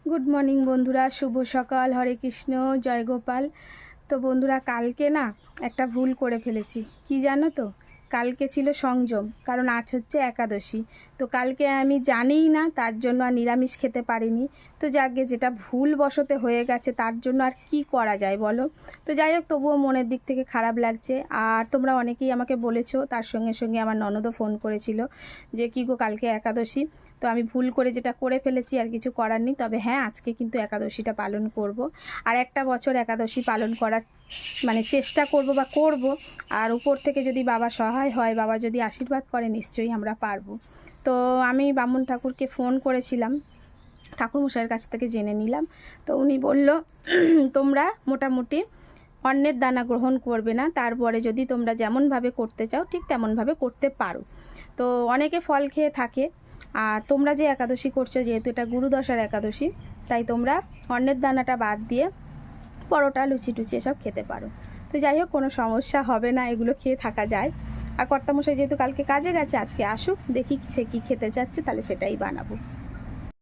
Good morning বন্ধুরা, শুভ সকাল, হরে কৃষ্ণ, জয় গোপাল। তো বন্ধুরা, কালকে না একটা ভুল করে ফেলেছি। কি জানো তো, কালকে ছিল সংযম, কারণ আজ হচ্ছে একাদশী। তো কালকে আমি জানিই না, তার জন্য আর নিরামিষ খেতে পারিনি। তো যাকে যেটা ভুল বশতে হয়ে গেছে, তার জন্য আর কি করা যায় বলো। তো যাই হোক, তবুও মনের দিক থেকে খারাপ লাগছে। আর তোমরা অনেকেই আমাকে বলেছো, তার সঙ্গে সঙ্গে আমার ননদও ফোন করেছিল যে কী গো, কালকে একাদশী। তো আমি ভুল করে যেটা করে ফেলেছি, আর কিছু করার নেই। তবে হ্যাঁ, আজকে কিন্তু একাদশীটা পালন করব। আর একটা বছর একাদশী পালন করার চেষ্টা করব বা করব। আর উপর থেকে যদি বাবা সহায় হয়, বাবা যদি আশীর্বাদ করে, নিশ্চয়ই আমরা পারবো। তো আমি বামুন ঠাকুরকে ফোন করেছিলাম, ঠাকুরমশাইয়ের কাছ থেকে জেনে নিলাম। তো উনি বলল, তোমরা মোটামুটি অন্নের দানা গ্রহণ করবে না, তারপরে যদি তোমরা যেমনভাবে করতে চাও ঠিক তেমনভাবে করতে পারো। তো অনেকে ফল খেয়ে থাকে, আর তোমরা যে একাদশী করছো, যেহেতু এটা গুরুদশার একাদশী, তাই তোমরা অন্নের দানাটা বাদ দিয়ে পরোটা, লুচি টুচি এসব খেতে পারো। তো যাই হোক, কোনো সমস্যা হবে না, এগুলো খেয়ে থাকা যায়। আর কর্তামশাই যেহেতু কালকে কাজে গেছে, আজকে আসুক, দেখি সে কী খেতে চাচ্ছে, তাহলে সেটাই বানাবো।